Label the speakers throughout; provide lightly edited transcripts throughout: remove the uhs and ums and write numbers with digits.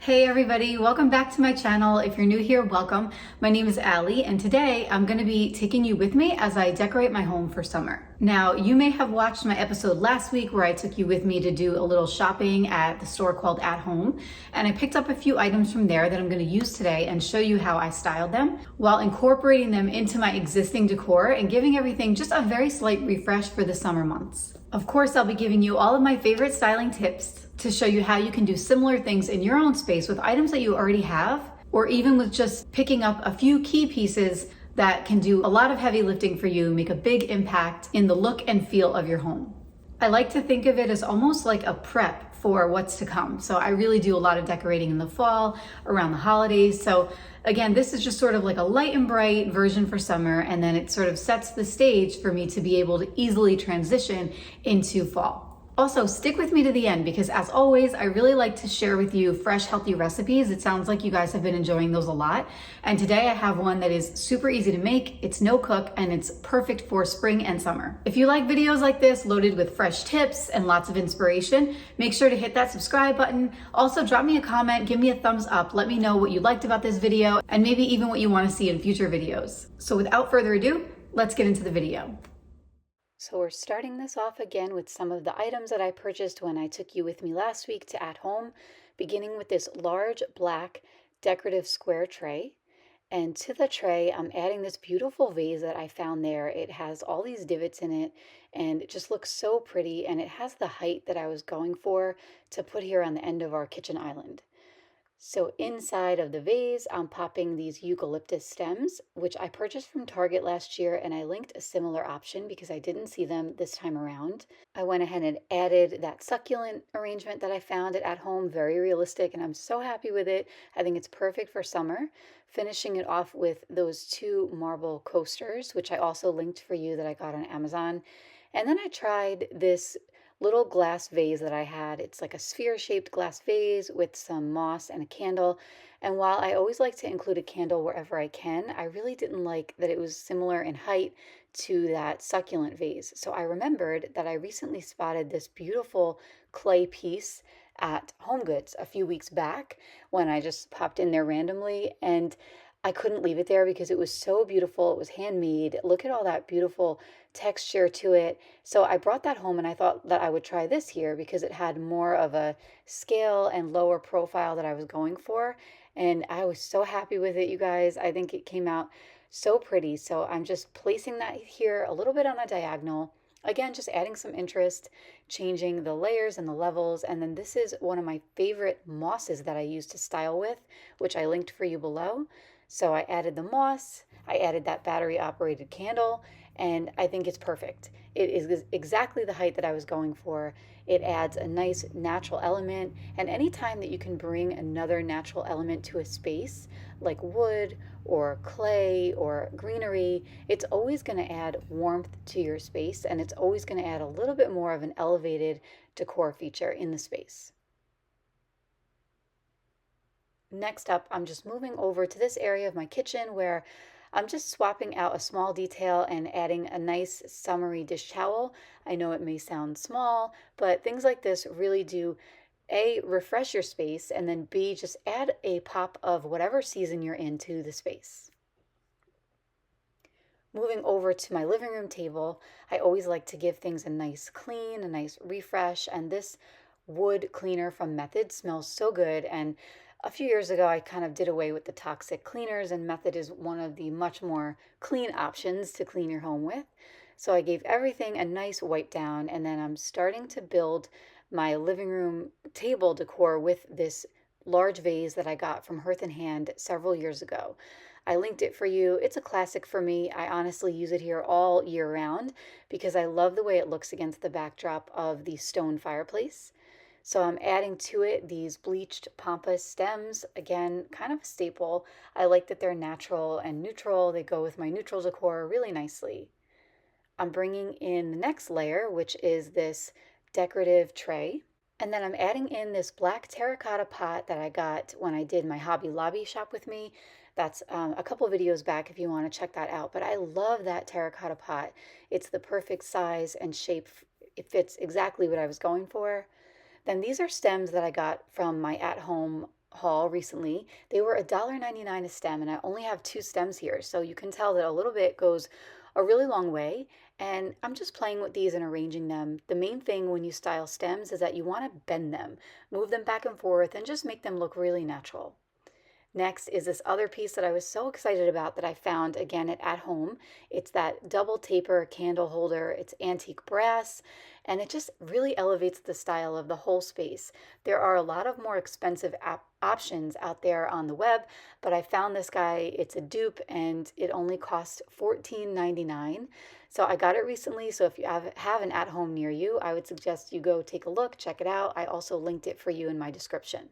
Speaker 1: Hey everybody, welcome back to my channel. If you're new here, welcome. My name is Allie and today I'm going to be taking you with me as I decorate my home for summer. Now, you may have watched my episode last week where I took you with me to do a little shopping at the store called At Home, and I picked up a few items from there that I'm going to use today and show you how I styled them while incorporating them into my existing decor and giving everything just a very slight refresh for the summer months. Of course, I'll be giving you all of my favorite styling tips to show you how you can do similar things in your own space with items that you already have, or even with just picking up a few key pieces that can do a lot of heavy lifting for you, make a big impact in the look and feel of your home. I like to think of it as almost like a prep for what's to come. So I really do a lot of decorating in the fall, around the holidays. So again, this is just sort of like a light and bright version for summer, and then it sort of sets the stage for me to be able to easily transition into fall. Also, stick with me to the end because as always, I really like to share with you fresh, healthy recipes. It sounds like you guys have been enjoying those a lot. And today I have one that is super easy to make. It's no cook and it's perfect for spring and summer. If you like videos like this loaded with fresh tips and lots of inspiration, make sure to hit that subscribe button. Also, drop me a comment, give me a thumbs up. Let me know what you liked about this video and maybe even what you want to see in future videos. So without further ado, let's get into the video. So we're starting this off again with some of the items that I purchased when I took you with me last week to At Home, beginning with this large black decorative square tray. And to the tray, I'm adding this beautiful vase that I found there. It has all these divots in it and it just looks so pretty, and it has the height that I was going for to put here on the end of our kitchen island. So inside of the vase, I'm popping these eucalyptus stems, which I purchased from Target last year, and I linked a similar option because I didn't see them this time around. I went ahead and added that succulent arrangement that I found at Home, very realistic, and I'm so happy with it. I think it's perfect for summer. Finishing it off with those two marble coasters, which I also linked for you that I got on Amazon. And then I tried this little glass vase that I had. It's like a sphere-shaped glass vase with some moss and a candle. And while I always like to include a candle wherever I can, I really didn't like that it was similar in height to that succulent vase. So I remembered that I recently spotted this beautiful clay piece at HomeGoods a few weeks back when I just popped in there randomly, and I couldn't leave it there because it was so beautiful. It was handmade. Look at all that beautiful texture to it. So I brought that home and I thought that I would try this here because it had more of a scale and lower profile that I was going for. And I was so happy with it, you guys. I think it came out so pretty. So I'm just placing that here a little bit on a diagonal. Again, just adding some interest, changing the layers and the levels. And then this is one of my favorite mosses that I use to style with, which I linked for you below. So I added the moss, I added that battery operated candle, and I think it's perfect. It is exactly the height that I was going for. It adds a nice natural element, and anytime that you can bring another natural element to a space, like wood or clay or greenery, it's always going to add warmth to your space, and it's always going to add a little bit more of an elevated decor feature in the space. Next up, I'm just moving over to this area of my kitchen where I'm just swapping out a small detail and adding a nice summery dish towel. I know it may sound small, but things like this really do A, refresh your space, and then B, just add a pop of whatever season you're in to the space. Moving over to my living room table, I always like to give things a nice clean, a nice refresh, and this wood cleaner from Method smells so good. And a few years ago, I kind of did away with the toxic cleaners, and Method is one of the much more clean options to clean your home with. So I gave everything a nice wipe down, and then I'm starting to build my living room table decor with this large vase that I got from Hearth and Hand several years ago. I linked it for you. It's a classic for me. I honestly use it here all year round because I love the way it looks against the backdrop of the stone fireplace. So I'm adding to it these bleached Pampas stems. Again, kind of a staple. I like that they're natural and neutral. They go with my neutral decor really nicely. I'm bringing in the next layer, which is this decorative tray. And then I'm adding in this black terracotta pot that I got when I did my Hobby Lobby shop with me. That's a couple videos back if you want to check that out. But I love that terracotta pot. It's the perfect size and shape. It fits exactly what I was going for. Then these are stems that I got from my at-home haul recently. They were $1.99 a stem, and I only have two stems here, so you can tell that a little bit goes a really long way. And I'm just playing with these and arranging them. The main thing when you style stems is that you want to bend them, move them back and forth, and just make them look really natural. Next is this other piece that I was so excited about that I found again at home. It's that double taper candle holder. It's antique brass, and it just really elevates the style of the whole space. There are a lot of more expensive options out there on the web, but I found this guy. It's a dupe, and it only costs $14.99. So I got it recently. So if you have an at-home near you, I would suggest you go take a look, check it out. I also linked it for you in my description.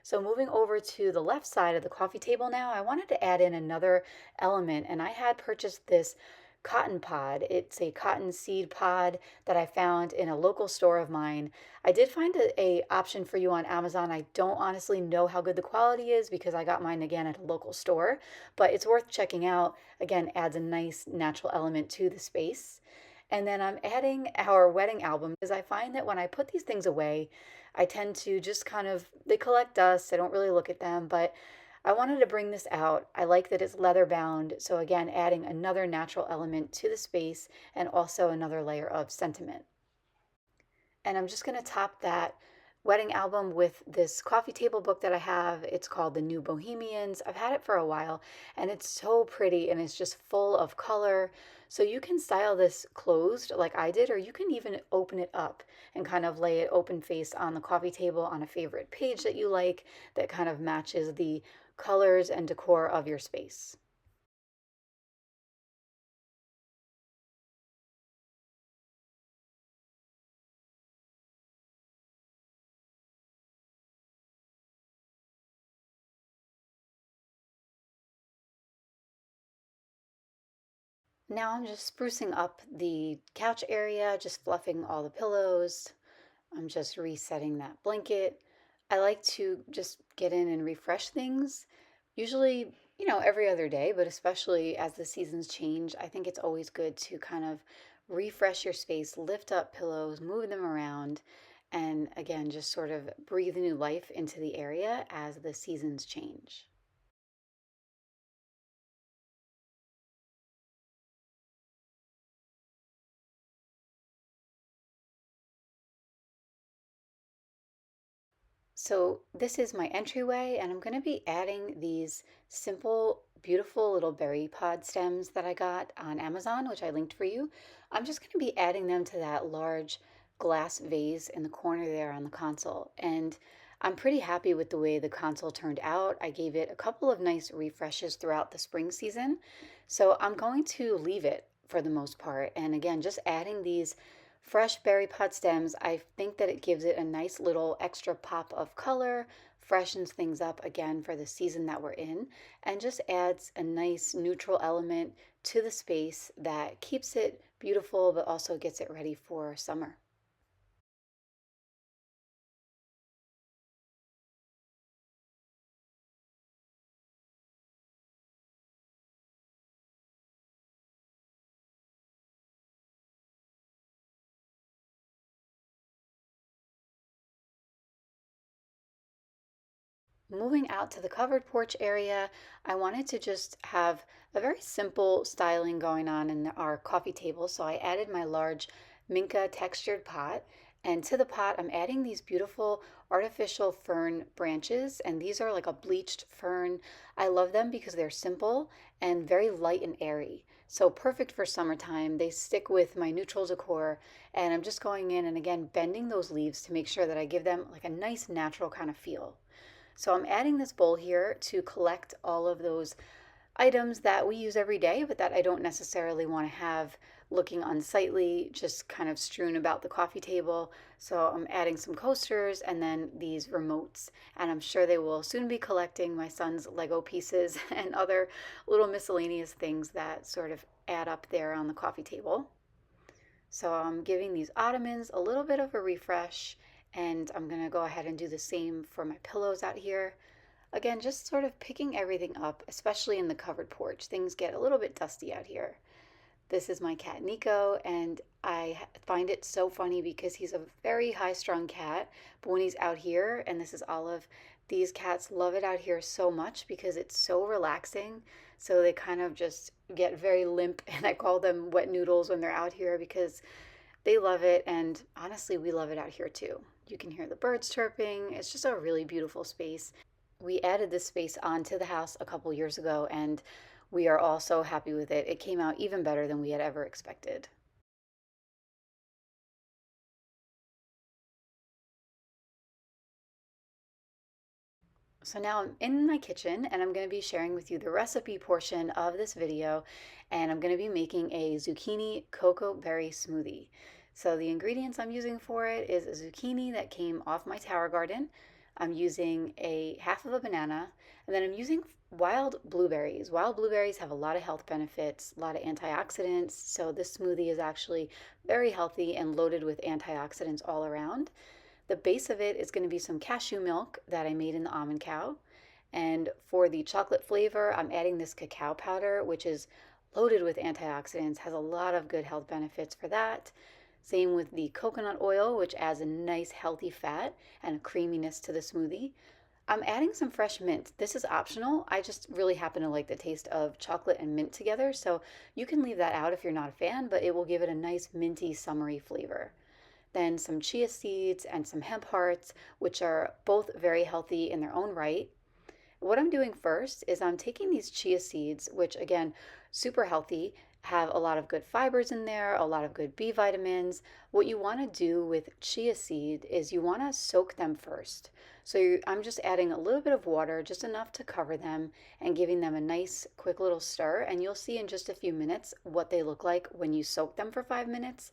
Speaker 1: So moving over to the left side of the coffee table now, I wanted to add in another element, and I had purchased this cotton pod. It's a cotton seed pod that I found in a local store of mine. I did find a option for you on Amazon. I don't honestly know how good the quality is because I got mine again at a local store, but it's worth checking out. Again, adds a nice natural element to the space. And then I'm adding our wedding album because I find that when I put these things away, I tend to just kind of, they collect dust. I don't really look at them, but I wanted to bring this out. I like that it's leather bound. So again, adding another natural element to the space and also another layer of sentiment. And I'm just going to top that wedding album with this coffee table book that I have. It's called The New Bohemians. I've had it for a while and it's so pretty and it's just full of color. So you can style this closed like I did, or you can even open it up and kind of lay it open face on the coffee table on a favorite page that you like that kind of matches the colors and decor of your space. Now I'm just sprucing up the couch area, just fluffing all the pillows. I'm just resetting that blanket. I like to just get in and refresh things, usually, every other day, but especially as the seasons change, I think it's always good to kind of refresh your space, lift up pillows, move them around, and again, just sort of breathe new life into the area as the seasons change. So this is my entryway, and I'm going to be adding these simple, beautiful little berry pod stems that I got on Amazon, which I linked for you. I'm just going to be adding them to that large glass vase in the corner there on the console. And I'm pretty happy with the way the console turned out. I gave it a couple of nice refreshes throughout the spring season. So I'm going to leave it for the most part. And again, just adding these fresh berry pod stems, I think that it gives it a nice little extra pop of color, freshens things up again for the season that we're in, and just adds a nice neutral element to the space that keeps it beautiful but also gets it ready for summer. Moving out to the covered porch area, I wanted to just have a very simple styling going on in our coffee table. So I added my large Minka textured pot. And to the pot, I'm adding these beautiful artificial fern branches. And these are like a bleached fern. I love them because they're simple and very light and airy. So perfect for summertime. They stick with my neutral decor. And I'm just going in and again, bending those leaves to make sure that I give them like a nice natural kind of feel. So I'm adding this bowl here to collect all of those items that we use every day, but that I don't necessarily want to have looking unsightly, just kind of strewn about the coffee table. So I'm adding some coasters and then these remotes, and I'm sure they will soon be collecting my son's Lego pieces and other little miscellaneous things that sort of add up there on the coffee table. So I'm giving these ottomans a little bit of a refresh, and I'm gonna go ahead and do the same for my pillows out here. Again, just sort of picking everything up, especially in the covered porch. Things get a little bit dusty out here. This is my cat Nico, and I find it so funny because he's a very high-strung cat, but when he's out here, and this is Olive, these cats love it out here so much because it's so relaxing. So they kind of just get very limp, and I call them wet noodles when they're out here because they love it, and honestly, we love it out here too. You can hear the birds chirping. It's just a really beautiful space. We added this space onto the house a couple years ago, and we are all so happy with it. It came out even better than we had ever expected. So now I'm in my kitchen and I'm going to be sharing with you the recipe portion of this video, and I'm going to be making a zucchini cocoa berry smoothie. So the ingredients I'm using for it is a zucchini that came off my tower garden. I'm using a half of a banana, and then I'm using wild blueberries. Wild blueberries have a lot of health benefits, a lot of antioxidants. So this smoothie is actually very healthy and loaded with antioxidants all around. The base of it is going to be some cashew milk that I made in the almond cow. And for the chocolate flavor, I'm adding this cacao powder, which is loaded with antioxidants, has a lot of good health benefits for that. Same with the coconut oil, which adds a nice healthy fat and a creaminess to the smoothie. I'm adding some fresh mint. This is optional. I just really happen to like the taste of chocolate and mint together, so you can leave that out if you're not a fan, but it will give it a nice minty, summery flavor. Then some chia seeds and some hemp hearts, which are both very healthy in their own right. What I'm doing first is I'm taking these chia seeds, which again, super healthy, have a lot of good fibers in there, a lot of good B vitamins. What you want to do with chia seed is you want to soak them first. So I'm just adding a little bit of water, just enough to cover them, and giving them a nice quick little stir. And you'll see in just a few minutes what they look like when you soak them for 5 minutes.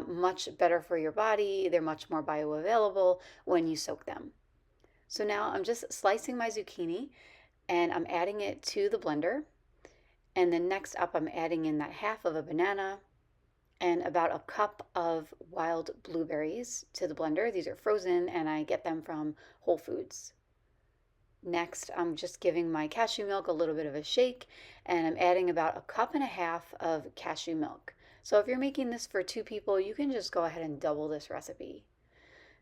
Speaker 1: Much better for your body. They're much more bioavailable when you soak them. So now I'm just slicing my zucchini and I'm adding it to the blender. And then next up, I'm adding in that half of a banana and about a cup of wild blueberries to the blender. These are frozen and I get them from Whole Foods. Next, I'm just giving my cashew milk a little bit of a shake, and I'm adding about a cup and a half of cashew milk. So if you're making this for 2 people, you can just go ahead and double this recipe.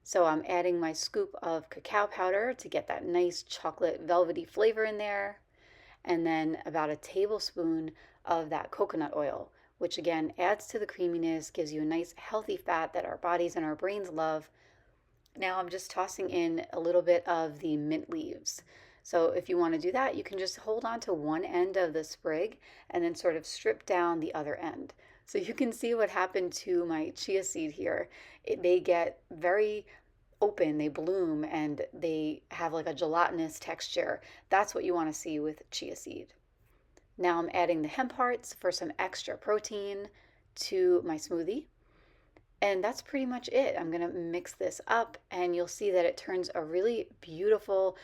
Speaker 1: So I'm adding my scoop of cacao powder to get that nice chocolate velvety flavor in there, and then about a tablespoon of that coconut oil, which again adds to the creaminess, gives you a nice healthy fat that our bodies and our brains love. Now I'm just tossing in a little bit of the mint leaves. So if you want to do that, you can just hold on to one end of the sprig and then sort of strip down the other end. So you can see what happened to my chia seed here. They get very open, they bloom, and they have like a gelatinous texture. That's what you want to see with chia seed. Now I'm adding the hemp hearts for some extra protein to my smoothie. And that's pretty much it. I'm going to mix this up and you'll see that it turns a really beautiful,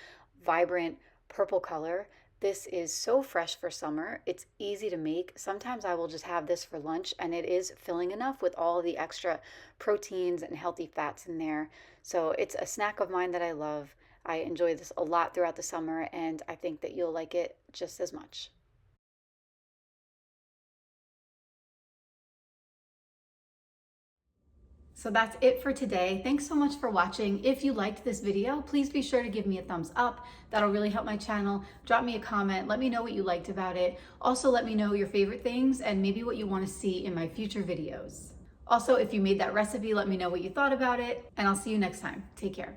Speaker 1: vibrant purple color. This is so fresh for summer. It's easy to make. Sometimes I will just have this for lunch and it is filling enough with all the extra proteins and healthy fats in there. So it's a snack of mine that I love. I enjoy this a lot throughout the summer and I think that you'll like it just as much. So that's it for today. Thanks so much for watching. If you liked this video, please be sure to give me a thumbs up. That'll really help my channel. Drop me a comment. Let me know what you liked about it. Also, let me know your favorite things and maybe what you want to see in my future videos. Also, if you made that recipe, let me know what you thought about it, and I'll see you next time. Take care.